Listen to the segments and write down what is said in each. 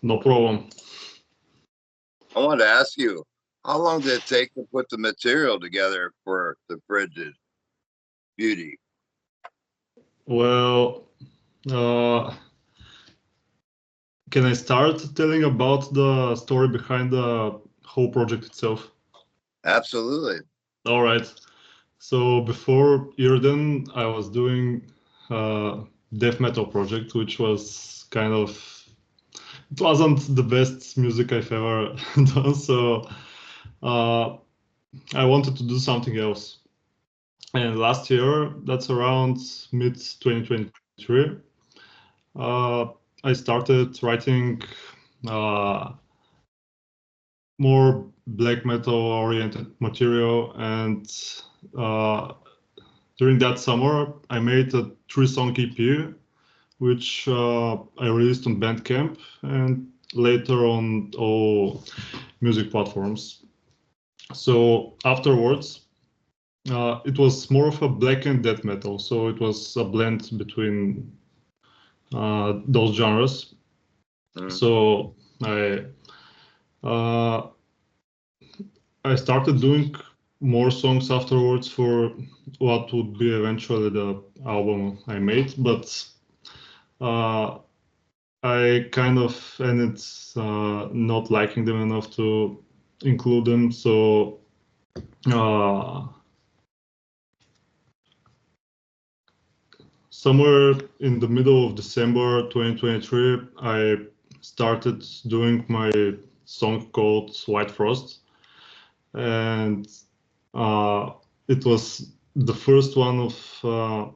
No problem. I wanted to ask you, how long did it take to put the material together for the Frigid Beauty? Well, uh, can I start telling about the story behind the whole project itself? Absolutely. All right. So before Yrden, I was doing death metal project, which was kind of, it wasn't the best music I've ever done. So uh, I wanted to do something else. And last year, that's around mid 2023, uh, I started writing uh, more black metal oriented material, and uh, during that summer I made a 3-song EP which I released on Bandcamp and later on all music platforms. So afterwards it was more of a black and death metal, so it was a blend between those genres. So uh, I started doing more songs afterwards for what would be eventually the album I made, but uh, I kind of ended not liking them enough to include them. So uh, somewhere in the middle of December 2023, I started doing my song called White Frost, and it was the first one of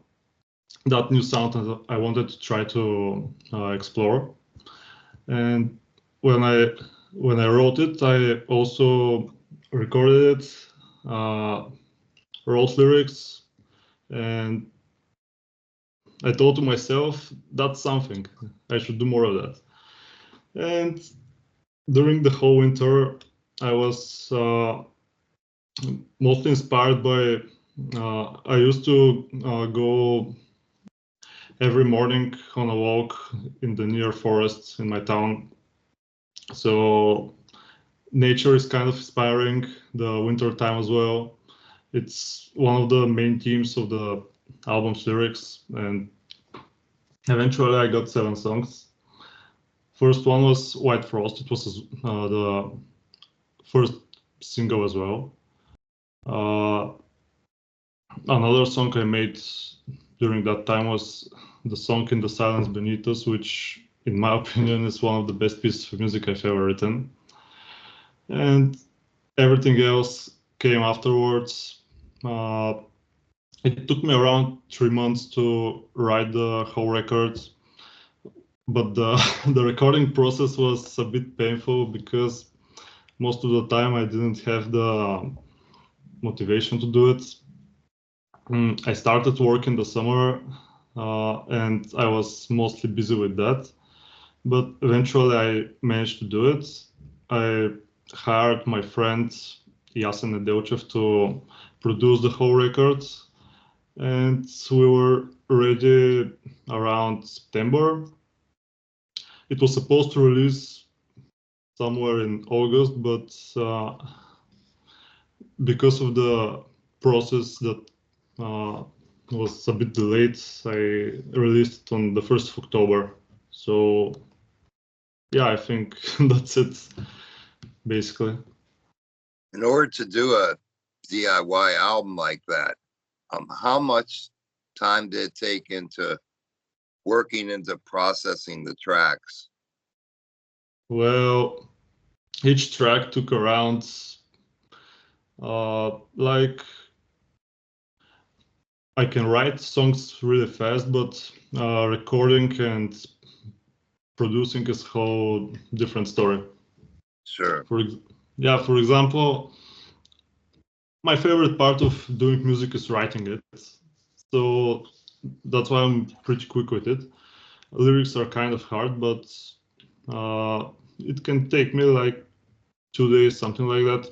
that new sound that I wanted to try to explore. And when I wrote it, I also recorded it, wrote lyrics, and I thought to myself, that's something. I should do more of that. And during the whole winter, I was mostly inspired by. I used to go every morning on a walk in the near forest in my town. So nature is kind of inspiring the winter time as well. It's one of the main themes of the album's lyrics, and eventually I got 7 songs. First one was White Frost. It was the first single as well. Uh, Another song I made during that time was the song In the Silence Beneath Us, which in my opinion is one of the best pieces of music I've ever written. And everything else came afterwards. It took me around 3 months to write the whole record, but the the recording process was a bit painful because most of the time I didn't have the motivation to do it. I started work in the summer, and I was mostly busy with that, but eventually I managed to do it. I hired my friend Yasen Nedelchev to produce the whole record, and we were ready around September. It was supposed to release somewhere in August, but because of the process that was a bit delayed, I released it on the 1st of October. So yeah, I think that's it, basically. In order to do a DIY album like that, how much time did it take into working into processing the tracks? Well, each track took around like I can write songs really fast, but recording and producing is a whole different story. Sure. Yeah, for example, my favorite part of doing music is writing it. So that's why I'm pretty quick with it. Lyrics are kind of hard, but it can take me like 2 days, something like that.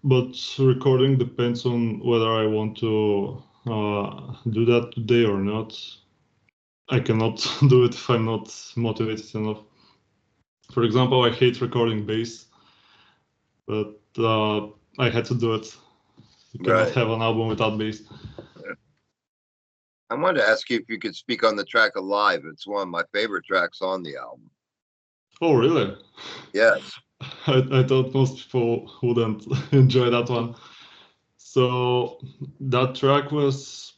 But recording depends on whether I want to do that today or not. I cannot do it if I'm not motivated enough. For example, I hate recording bass, but I had to do it. You cannot Right. have an album without bass. I wanted to ask you if you could speak on the track Alive. It's one of my favorite tracks on the album. Oh, really? Yes. I thought most people wouldn't enjoy that one. So that track was,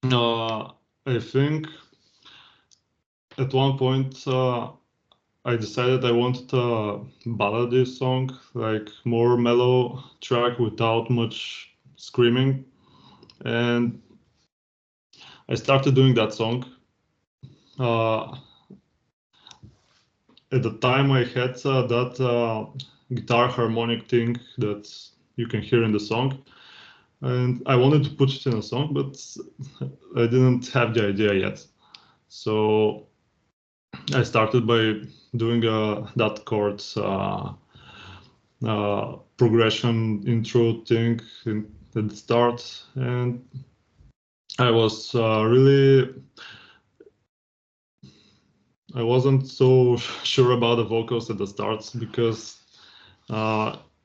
I think, at one point I decided I wanted a ballady song, like more mellow track without much screaming, and I started doing that song. Uh, at the time, I had that guitar harmonic thing that you can hear in the song, and I wanted to put it in a song, but I didn't have the idea yet. So I started by doing that chord progression intro thing at the start, and I was I wasn't so sure about the vocals at the start because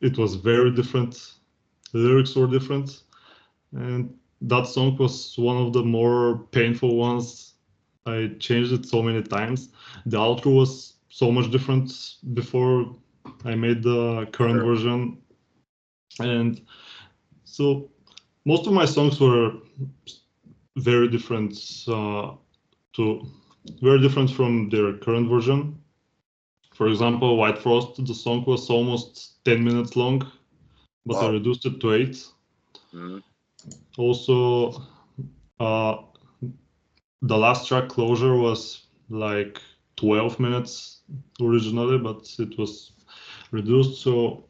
it was very different. The lyrics were different, and that song was one of the more painful ones. I changed it so many times. The outro was so much different before I made the current Sure. version, and so most of my songs were very different to very different from their current version. For example, White Frost, the song was almost 10 minutes long, but I Wow. reduced it to 8. Mhm. Also, uh, the last track, Closure, was like 12 minutes originally, but it was reduced. So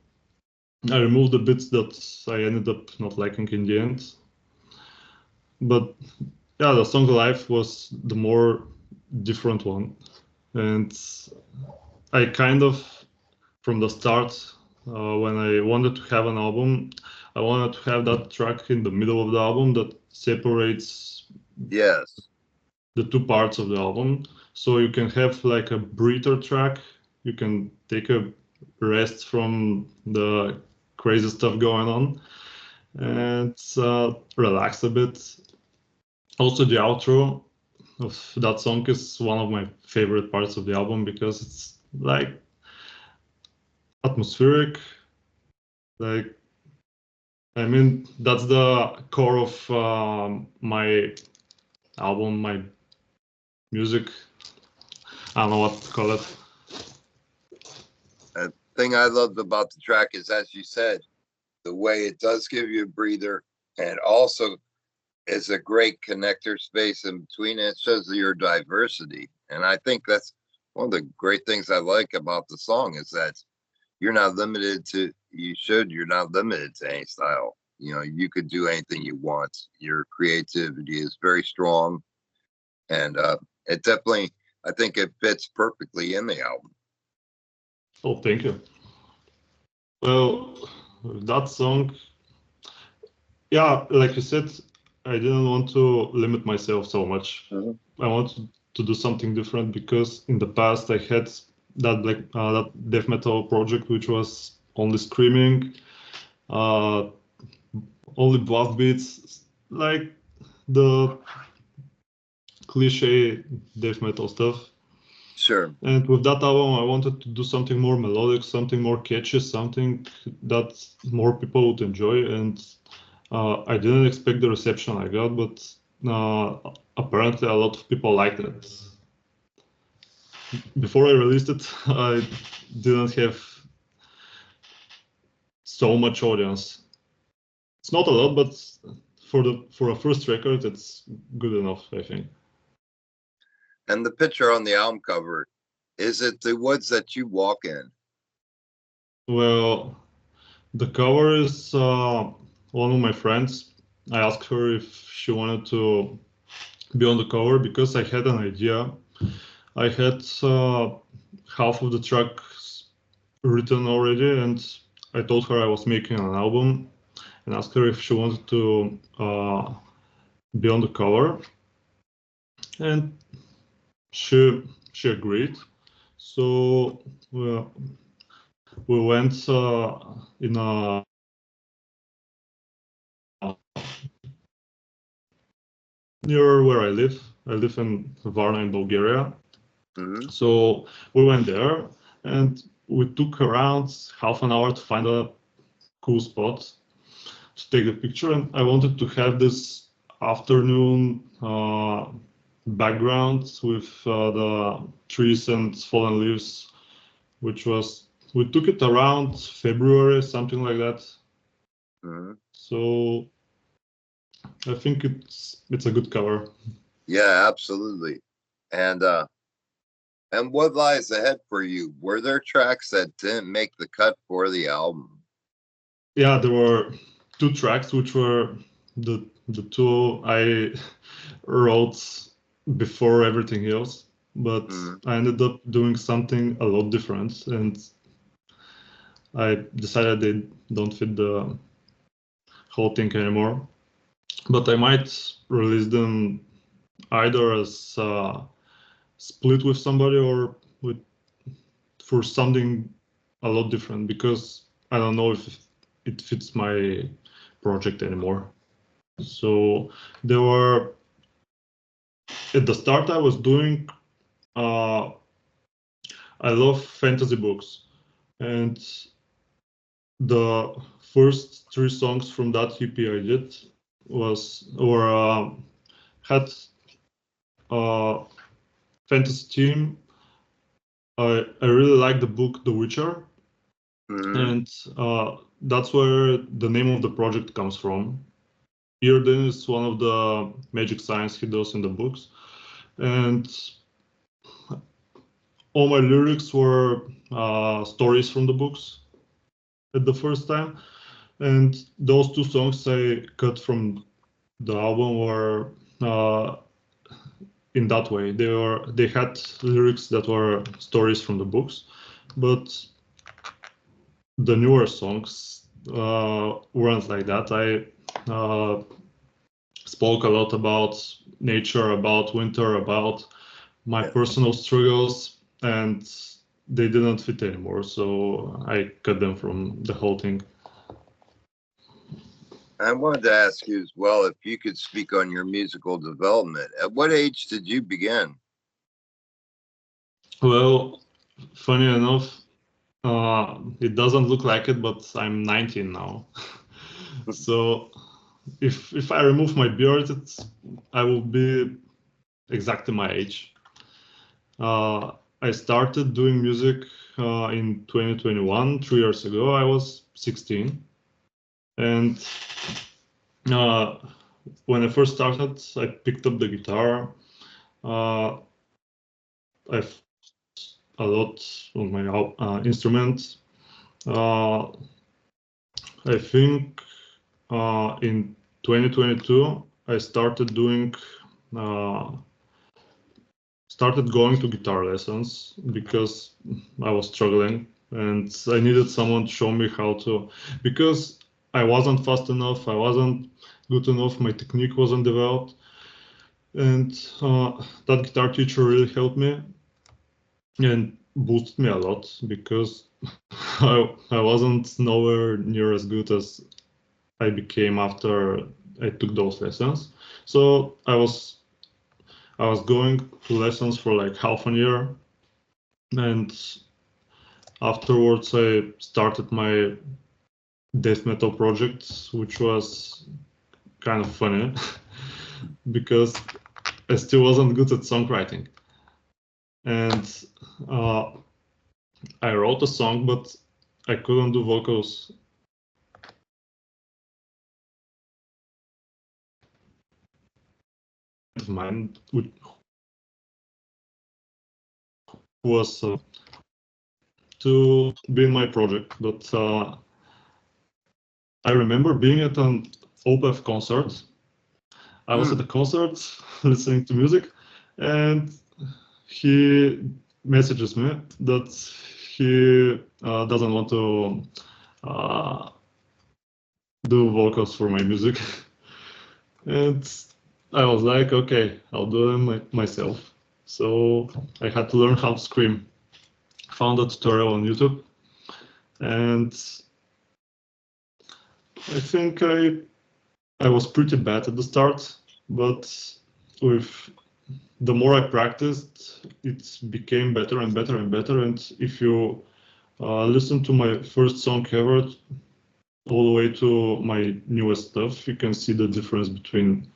I removed the bits that I ended up not liking in the end. But yeah, the song Life was the more different one. And I kind of, from the start, when I wanted to have an album, I wanted to have that track in the middle of the album that separates Yes. the two parts of the album. So you can have like a breather track. You can take a rest from the crazy stuff going on Mhm. and relax a bit. Also, the outro of that song is one of my favorite parts of the album because it's like atmospheric. Like, I mean, that's the core of my album, my music. I don't know what to call it. The thing I loved about the track is, as you said, the way it does give you a breather, and also is a great connector space in between. It shows your diversity, and I think that's one of the great things I like about the song is that you're not limited to. You're not limited to any style. You know, you could do anything you want. Your creativity is very strong, and it definitely, I think it fits perfectly in the album. Oh, thank you. Well, that song, yeah, like you said, I didn't want to limit myself so much. Mhm. I wanted to do something different because in the past I had that death metal project which was only screaming, uh, only blast beats, like the cliche death metal stuff. Sure. And with that album, I wanted to do something more melodic, something more catchy, something that more people would enjoy. And I didn't expect the reception I got, but apparently a lot of people liked it. Before I released it, I didn't have so much audience. It's not a lot, but for a first record, it's good enough, I think. And the picture on the album cover, is it the woods that you walk in? Well, the cover is one of my friends. I asked her if she wanted to be on the cover because I had an idea. I had half of the tracks written already, and I told her I was making an album and asked her if she wanted to be on the cover. and she agreed. So we went in a near where I live. I live in Varna in Bulgaria. Mhm. So we went there and we took around half an hour to find a cool spot to take a picture. And I wanted to have this afternoon background with the trees and fallen leaves, which was, we took it around February, something like that. Mhm. So I think it's a good cover. Yeah, absolutely. And what lies ahead for you? Were there tracks that didn't make the cut for the album? Yeah, there were two tracks which were the two I wrote before everything else, but Mhm. I ended up doing something a lot different, and I decided they don't fit the whole thing anymore. But I might release them either as split with somebody or with for something a lot different, because I don't know if it fits my project anymore. So there were, at the start I was doing, I love fantasy books, and the first three songs from that EP I did had a fantasy theme. I really like the book The Witcher, Mhm. and that's where the name of the project comes from. Yrden is one of the magic signs he does in the books, and all my lyrics were stories from the books at the first time, and those two songs I cut from the album were in that way. They had lyrics that were stories from the books, but the newer songs weren't like that. I spoke a lot about nature, about winter, about my personal struggles, and they didn't fit anymore. So I cut them from the whole thing. I wanted to ask you as well if you could speak on your musical development. At what age did you begin? Well, funny enough, it doesn't look like it, but I'm 19 now. So if I remove my beard, I will be exactly my age. Uh, I started doing music in 2021, 3 years ago. I was 16, and uh, when I first started, I picked up the guitar. I a lot on my instruments. Uh, I think in 2022 I uh, started going to guitar lessons because I was struggling and I needed someone to show me how to, because I wasn't fast enough, I wasn't good enough, my technique wasn't developed, and that guitar teacher really helped me and boosted me a lot because I wasn't nowhere near as good as I became after I took those lessons. So I was going to lessons for like half a year, and afterwards I started my death metal project, which was kind of funny because I still wasn't good at songwriting. And uh, I wrote a song, but I couldn't do vocals. Of mine, which was to be in my project, but I remember being at an OPEF concert. I was at Hmm. a concert listening to music, and he messages me that he doesn't want to uh, do vocals for my music. And I was like, okay, I'll do them myself. So I had to learn how to scream. Found a tutorial on YouTube, and I think I was pretty bad at the start, but with the more I practiced, it became better and better and better. And if you listen to my first song ever, all the way to my newest stuff, you can see the difference between,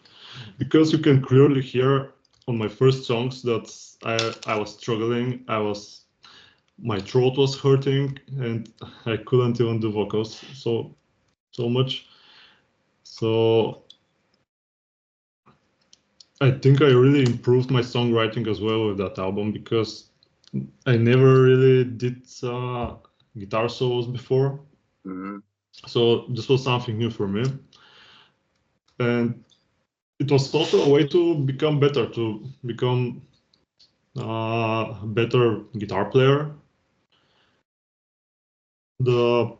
because you can clearly hear on my first songs that I was struggling. My throat was hurting and I couldn't even do vocals so much. So I think I really improved my songwriting as well with that album, because I never really did guitar solos before. Hmm. So this was something new for me. And it was also a way to become better, to become a better guitar player. The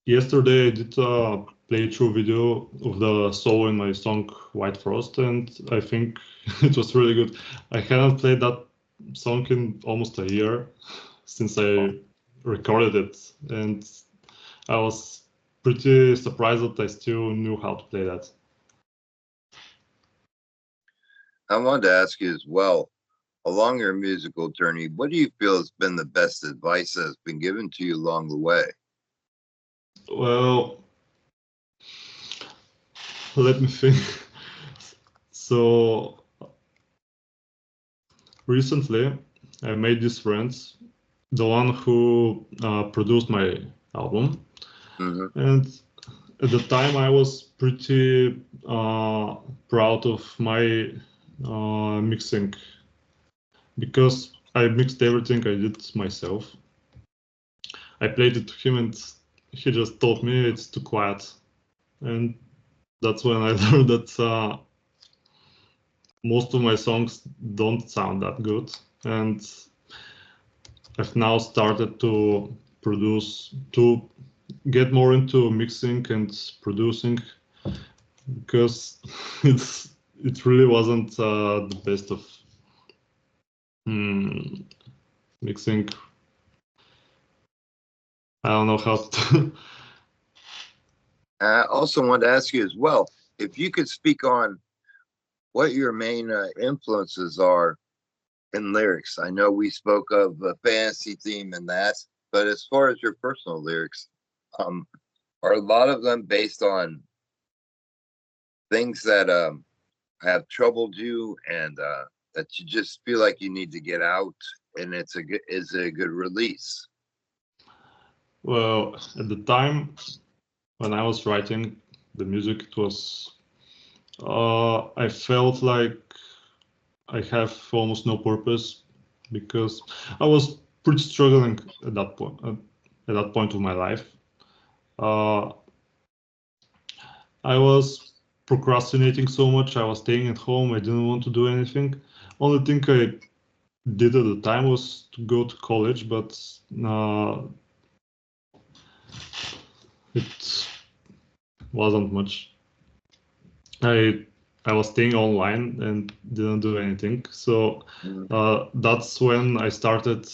Yesterday I did a playthrough video of the solo in my song White Frost, and I think it was really good. I hadn't played that song in almost a year since I recorded it, and I was pretty surprised that I still knew how to play that. I wanted to ask you as well, along your musical journey, what do you feel has been the best advice that has been given to you along the way? Well, let me think. So recently, I made these friends, the one who produced my album, Hmm. and at the time I was pretty proud of my mixing, because I mixed everything I did myself. I played it to him and he just told me it's too quiet, and that's when I learned that most of my songs don't sound that good, and I've now started to get more into mixing and producing, because it really wasn't the best of mm, mixing. I don't know how to. I also wanted to ask you as well, if you could speak on what your main influences are in lyrics. I know we spoke of a fantasy theme and that, but as far as your personal lyrics, um, are a lot of them based on things that have troubled you and that you just feel like you need to get out, and is a good release? Well, at the time when I was writing the music, it was I felt like I have almost no purpose, because I was pretty struggling at that point. At that point of my life, uh, I was procrastinating so much. I was staying at home. I didn't want to do anything. Only thing I did at the time was to go to college, but it wasn't much. I I was staying online and didn't do anything. So Mhm. that's when I started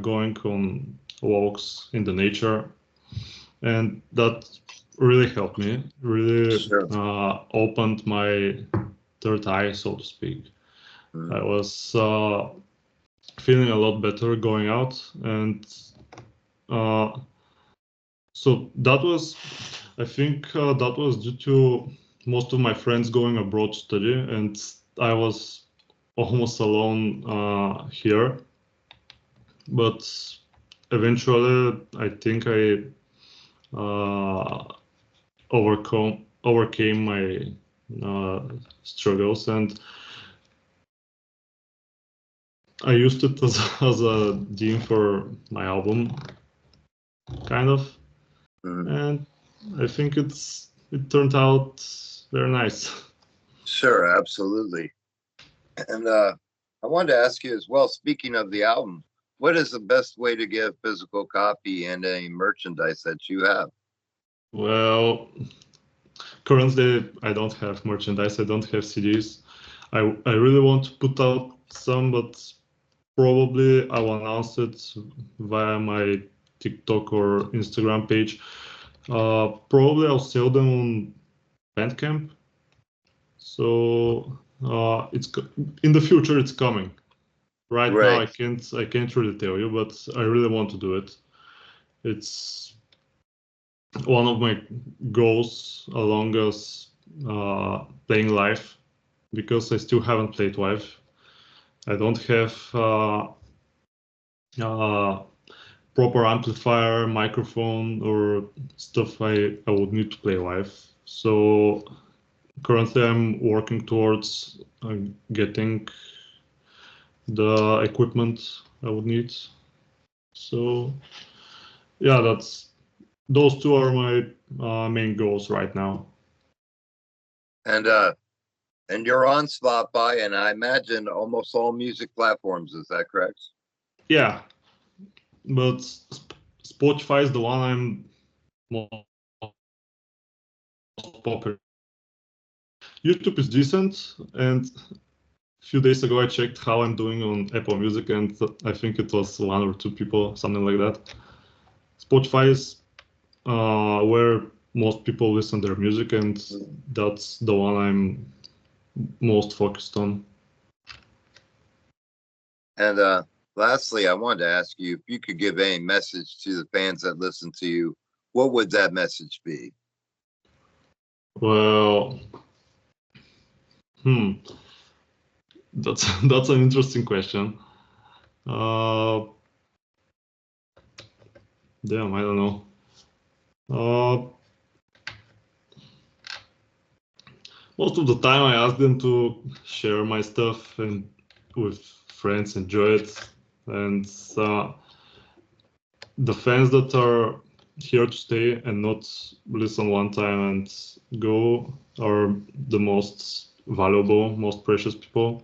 going on walks in the nature, and that really helped me. Really Sure. opened my third eye, so to speak. I Mhm. was feeling a lot better going out, and uh, so that was, I think, that was due to most of my friends going abroad to study, and I was almost alone here. But eventually, I think I overcame my struggles, and I used it as as a theme for my album, kind of, Mhm. and I think it turned out very nice. Sure, absolutely. And I wanted to ask you as well, speaking of the album, what is the best way to get a physical copy and any merchandise that you have? Well, currently I don't have merchandise. I don't have CDs. I really want to put out some, but probably I will announce it via my TikTok or Instagram page. Probably I'll sell them on Bandcamp. So it's in the future. It's coming. Right now, Right. I can't really tell you, but I really want to do it. It's one of my goals along as playing live, because I still haven't played live. I don't have proper amplifier, microphone, or stuff I would need to play live. So currently I'm working towards getting the equipment I would need. So yeah, those two are my main goals right now. And you're on Spotify, and I imagine almost all music platforms. Is that correct? Yeah, but Spotify is the one I'm most popular. YouTube is decent, and a few days ago I checked how I'm doing on Apple Music, and I think it was 1 or 2 people, something like that. Spotify is where most people listen their music, and that's the one I'm most focused on. And lastly, I wanted to ask you if you could give any message to the fans that listen to you, what would that message be? Well, that's an interesting question. Damn, I don't know. Most of the time I ask them to share my stuff and with friends, enjoy it. And the fans that are here to stay and not listen one time and go are the most valuable, most precious people.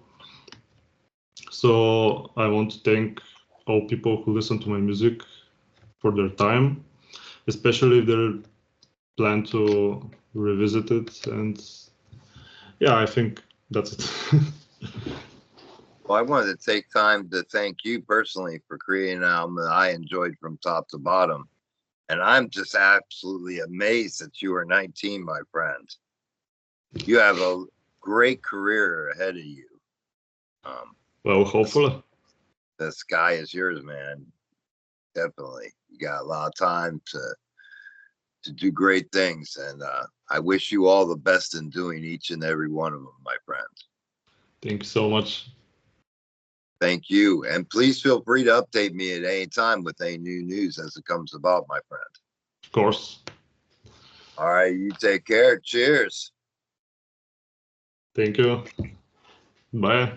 So I want to thank all people who listen to my music for their time, especially if they plan to revisit it. And yeah, I think that's it. Well, I wanted to take time to thank you personally for creating an album that I enjoyed from top to bottom. And I'm just absolutely amazed that you are 19, my friend. You have a great career ahead of you. Well, hopefully. The sky is yours, man. Definitely. You got a lot of time to do great things. And I wish you all the best in doing each and every one of them, my friend. Thank you so much. Thank you. And please feel free to update me at any time with any new news as it comes about, my friend. Of course. All right. You take care. Cheers. Thank you. Bye.